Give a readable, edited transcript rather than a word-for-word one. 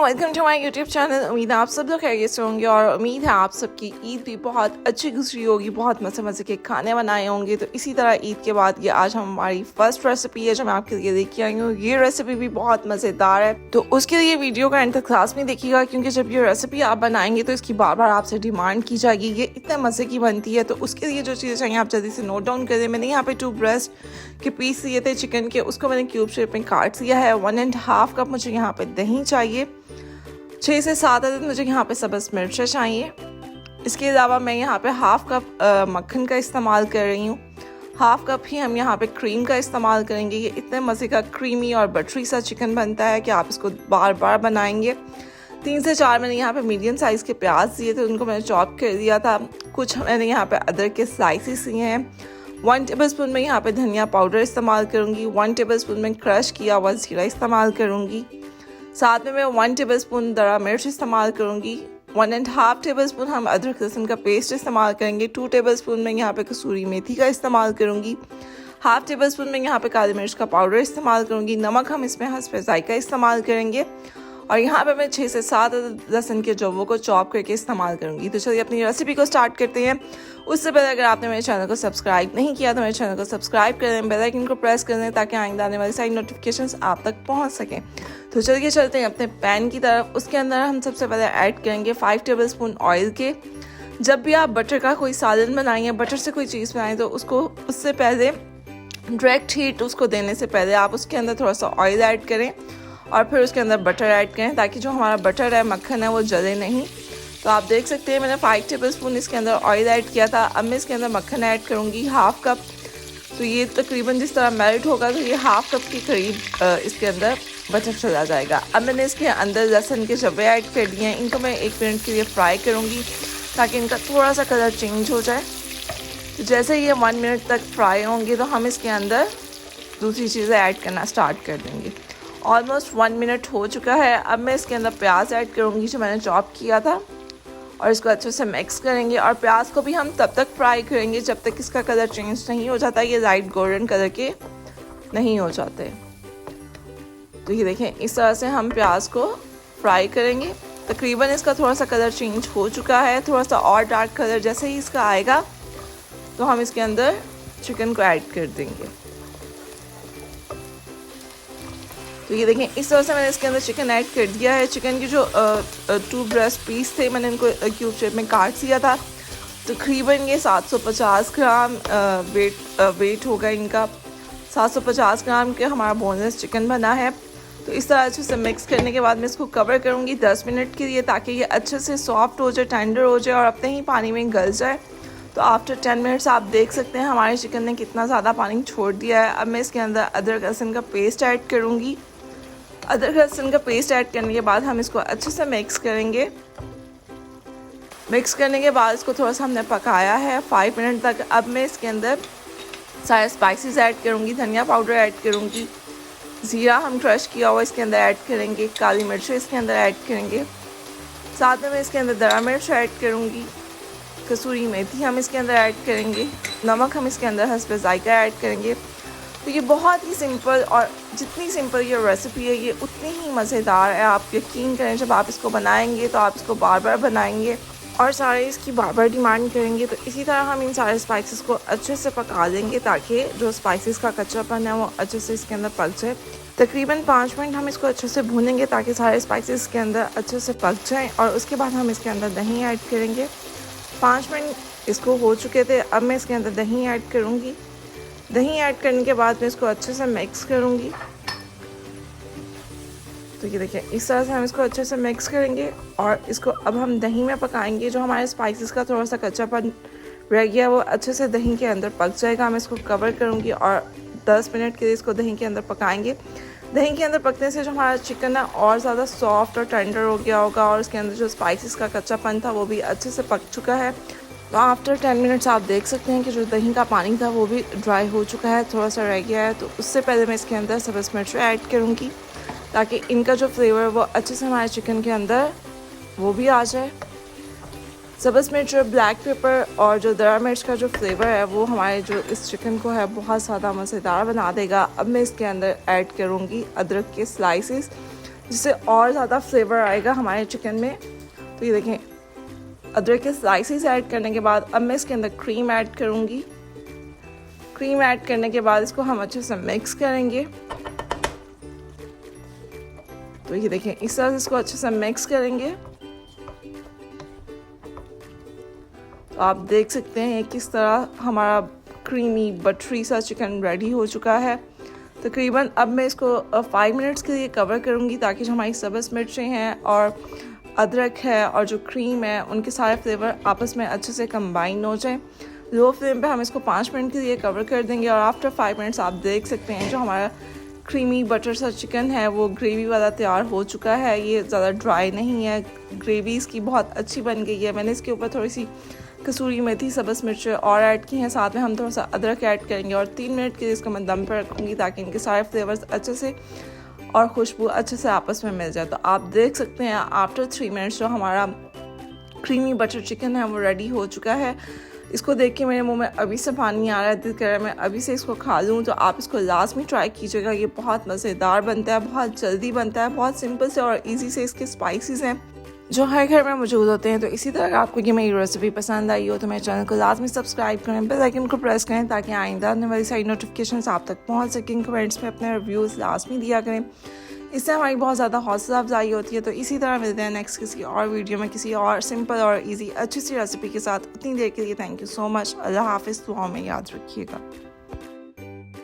Welcome to my YouTube channel. उम्मीद है आप सब लोग खैरियत से होंगे और उम्मीद है आप सबकी ईद भी बहुत अच्छी गुजरी होगी, बहुत मज़े मज़े के खाने बनाए होंगे। तो इसी तरह ईद के बाद ये आज हमारी फर्स्ट रेसिपी है जो मैं आपके लिए लेके आई हूँ। ये रेसिपी भी बहुत मज़ेदार है, तो उसके लिए वीडियो का एंड तक खास में देखिएगा, क्योंकि जब ये रेसिपी आप बनाएंगे तो इसकी बार बार आपसे डिमांड की जाएगी। ये इतने मज़े की बनती है, तो उसके लिए जो चीज़ें चाहिए आप जल्दी से नोट डाउन करें। मैंने यहाँ पे 2 ब्रेस्ट के पीस लिए थे चिकन के, उसको मैंने क्यूब शेप में काट लिया है। 1.5 कप मुझे यहाँ पे दही चाहिए। 6 से 7 अदद मुझे यहाँ पे सब्ज़ मिर्चें चाहिए। इसके अलावा मैं यहाँ पे हाफ़ कप मक्खन का इस्तेमाल कर रही हूँ। हाफ़ कप ही हम यहाँ पे क्रीम का इस्तेमाल करेंगे। ये इतने मज़े का क्रीमी और बटरी सा चिकन बनता है कि आप इसको बार बार बनाएंगे। 3 से 4 मैंने यहाँ पे मीडियम साइज़ के प्याज दिए थे, उनको मैंने चॉप कर दिया था। कुछ मैंने यहाँ पे अदरक के स्लाइसेस लिए हैं। 1 टेबल स्पून में यहाँ पे धनिया पाउडर इस्तेमाल करूँगी। 1 टेबल स्पून में क्रश किया हुआ जीरा इस्तेमाल करूँगी। साथ में मैं 1 टेबल स्पून दरा मिर्च इस्तेमाल करूँगी। 1.5 टेबल स्पून हम अदरक लहसुन का पेस्ट इस्तेमाल करेंगे। 2 टेबल स्पून में यहाँ पे कसूरी मेथी का इस्तेमाल करूँगी। हाफ़ टेबल स्पून में यहाँ पे काली मिर्च का पाउडर इस्तेमाल करूँगी। नमक हम इसमें हस्बे जायका इस्तेमाल करेंगे। और यहाँ पे मैं 6 से 7 लहसुन के जवों को चॉप करके इस्तेमाल करूँगी। तो चलिए अपनी रेसिपी को स्टार्ट करते हैं। उससे पहले अगर आपने मेरे चैनल को सब्सक्राइब नहीं किया तो मेरे चैनल को सब्सक्राइब कर दें, बेल आइकन को प्रेस कर दें ताकि आइंदा आने वाली सारी नोटिफिकेशंस आप तक पहुँच सकें। तो चलिए चलते हैं अपने पैन की तरफ। उसके अंदर हम सबसे पहले ऐड करेंगे 5 टेबल स्पून ऑयल के। जब भी आप बटर का कोई सालन बनाएं या बटर से कोई चीज़ बनाएं तो उसको उससे पहले डायरेक्ट हीट उसको देने से पहले आप उसके अंदर थोड़ा सा ऑयल ऐड करें और फिर उसके अंदर बटर ऐड करें, ताकि जो हमारा बटर है, मक्खन है, वो जले नहीं। तो आप देख सकते हैं मैंने 5 टेबल स्पून इसके अंदर ऑयल ऐड किया था। अब मैं इसके अंदर मक्खन ऐड करूँगी हाफ़ कप। तो ये तकरीबन जिस तरह मेल्ट होगा तो ये हाफ़ कप के करीब इसके अंदर बटर चला जाएगा। अब मैंने इसके अंदर लहसुन के जब्बे ऐड कर दिए हैं। इनको मैं 1 मिनट के लिए फ्राई करूँगी ताकि इनका थोड़ा सा कलर चेंज हो जाए। तो जैसे ये 1 मिनट तक फ्राई होंगे तो हम इसके अंदर दूसरी चीज़ें ऐड करना स्टार्ट कर देंगे। ऑलमोस्ट 1 मिनट हो चुका है। अब मैं इसके अंदर प्याज ऐड करूँगी जो मैंने चॉप किया था, और इसको अच्छे से मिक्स करेंगे। और प्याज को भी हम तब तक फ्राई करेंगे जब तक इसका कलर चेंज नहीं हो जाता, ये लाइट गोल्डन कलर के नहीं हो जाते। तो ये देखें, इस तरह से हम प्याज को फ्राई करेंगे। तकरीबन इसका थोड़ा सा कलर चेंज हो चुका है। थोड़ा सा और डार्क कलर जैसे ही इसका आएगा तो हम इसके अंदर चिकन को ऐड कर देंगे। तो ये देखें, इस तरह से मैंने इसके अंदर चिकन ऐड कर दिया है। चिकन की जो 2 ब्रेस्ट पीस थे मैंने इनको क्यूब शेप में काट दिया था। तकरीबन ये 750 ग्राम वेट होगा इनका। 750 ग्राम के हमारा बोनलेस चिकन बना है। तो इस तरह अच्छे से मिक्स करने के बाद मैं इसको कवर करूँगी 10 मिनट के लिए, ताकि ये अच्छे से सॉफ्ट हो जाए, टेंडर हो जाए और अपने ही पानी में गल जाए। तो आफ्टर 10 मिनट्स आप देख सकते हैं हमारे चिकन ने कितना ज़्यादा पानी छोड़ दिया है। अब मैं इसके अंदर अदरक लहसुन का पेस्ट ऐड करूँगी। अदरक लहसुन का पेस्ट ऐड करने के बाद हम इसको अच्छे से मिक्स करेंगे। मिक्स करने के बाद इसको थोड़ा सा हमने पकाया है 5 मिनट तक। अब मैं इसके अंदर सारे स्पाइसेस ऐड करूँगी। धनिया पाउडर ऐड करूँगी। ज़ीरा हम क्रश किया हुआ इसके अंदर ऐड करेंगे। काली मिर्च इसके अंदर ऐड करेंगे। साथ में मैं इसके अंदर दरा मिर्च ऐड करूँगी। कसूरी मेथी हम इसके अंदर ऐड करेंगे। नमक हम इसके अंदर हस्बे जायका ऐड करेंगे। तो ये बहुत ही सिंपल, और जितनी सिंपल ये रेसिपी है ये उतनी ही मज़ेदार है। आप यकीन करें, जब आप इसको बनाएंगे तो आप इसको बार बार बनाएंगे और सारे इसकी बार बार डिमांड करेंगे। तो इसी तरह हम इन सारे स्पाइसेस को अच्छे से पका देंगे ताकि जो स्पाइसेस का कच्चापन है वो अच्छे से इसके अंदर पक जाए। तकरीबन 5 मिनट हम इसको अच्छे से भूनेंगे ताकि सारे स्पाइसेस के अंदर अच्छे से पक जाएँ। और उसके बाद हम इसके अंदर दही ऐड करेंगे। 5 मिनट इसको हो चुके थे। अब मैं इसके अंदर दही ऐड करूँगी। दही ऐड करने के बाद मैं इसको अच्छे से मिक्स करूँगी। तो ये देखिए, इस तरह से हम इसको अच्छे से मिक्स करेंगे और इसको अब हम दही में पकाएंगे। जो हमारे स्पाइसेस का थोड़ा सा कच्चापन रह गया वो अच्छे से दही के अंदर पक जाएगा। मैं इसको कवर करूँगी और 10 मिनट के लिए इसको दही के अंदर पकाएंगे। दही के अंदर पकने से जो हमारा चिकन है और ज़्यादा सॉफ्ट और टेंडर हो गया होगा, और उसके अंदर जो स्पाइसेस का कच्चापन था वो भी अच्छे से पक चुका है। तो आफ्टर 10 मिनट्स आप देख सकते हैं कि जो दही का पानी था वो भी ड्राई हो चुका है, थोड़ा सा रह गया है। तो उससे पहले मैं इसके अंदर सब्ज़ मिर्च ऐड करूँगी ताकि इनका जो फ्लेवर है वो अच्छे से हमारे चिकन के अंदर वो भी आ जाए। सब्ज़ मिर्च और ब्लैक पेपर और जो दरा मिर्च का जो फ्लेवर है वो हमारे जो इस चिकन को है बहुत ज़्यादा मज़ेदार बना देगा। अब मैं इसके अंदर ऐड करूँगी अदरक के स्लाइसेस। जिससे और ज़्यादा फ्लेवर आएगा हमारे चिकन में। तो ये देखें, अदरक के स्लाइसेस ऐड करने के बाद अब मैं इसके अंदर क्रीम ऐड करूँगी। क्रीम ऐड करने के बाद इसको हम अच्छे से मिक्स करेंगे। तो ये देखें, इस तरह से इसको अच्छे से मिक्स करेंगे। तो आप देख सकते हैं किस तरह हमारा क्रीमी बटरी सा चिकन रेडी हो चुका है। तकरीबन अब मैं इसको 5 मिनट्स के लिए कवर करूँगी ताकि जो हमारी सब्ज़ मिर्चें हैं और अदरक है और जो क्रीम है उनके सारे फ्लेवर आपस में अच्छे से कंबाइन हो जाएं। लो फ्लेम पे हम इसको 5 मिनट के लिए कवर कर देंगे और आफ्टर 5 मिनट्स आप देख सकते हैं जो हमारा क्रीमी बटर सा चिकन है वो ग्रेवी वाला तैयार हो चुका है। ये ज़्यादा ड्राई नहीं है, ग्रेवी इसकी बहुत अच्छी बन गई है। मैंने इसके ऊपर थोड़ी सी कसूरी मेथी, सब्ज़ मिर्च और ऐड की हैं, साथ में हम थोड़ा सा अदरक ऐड करेंगे और 3 मिनट के लिए इसको मैं दम पर रखूँगी ताकि इनके सारे फ्लेवर्स अच्छे से और खुशबू अच्छे से आपस में मिल जाए। तो आप देख सकते हैं आफ्टर 3 मिनट्स जो हमारा क्रीमी बटर चिकन है वो रेडी हो चुका है। इसको देख के मेरे मुंह में अभी से पानी आ रहा है, दिल कर रहा है मैं अभी से इसको खा लूँ। तो आप इसको लाजमी ट्राई कीजिएगा, ये बहुत मज़ेदार बनता है, बहुत जल्दी बनता है, बहुत सिंपल से और इजी से इसके स्पाइसेस हैं जो हर घर में मौजूद होते हैं। तो इसी तरह अगर आपको ये मेरी रेसिपी पसंद आई हो तो मेरे चैनल को लाजमी सब्सक्राइब करें, बेल आइकन को प्रेस करें ताकि आइंदा आने वाली सारी नोटिफिकेशंस आप तक पहुंच सकें। कमेंट्स में अपने रिव्यूज़ लाजमी दिया करें, इससे हमारी बहुत ज़्यादा हौसला अफजाई होती है। तो इसी तरह मिलते हैं नेक्स्ट किसी और वीडियो में किसी और सिंपल और ईजी अच्छी सी रेसिपी के साथ। उतनी देर के लिए थैंक यू सो मच। अल्लाह हाफिज़, दुआओं में याद रखिएगा।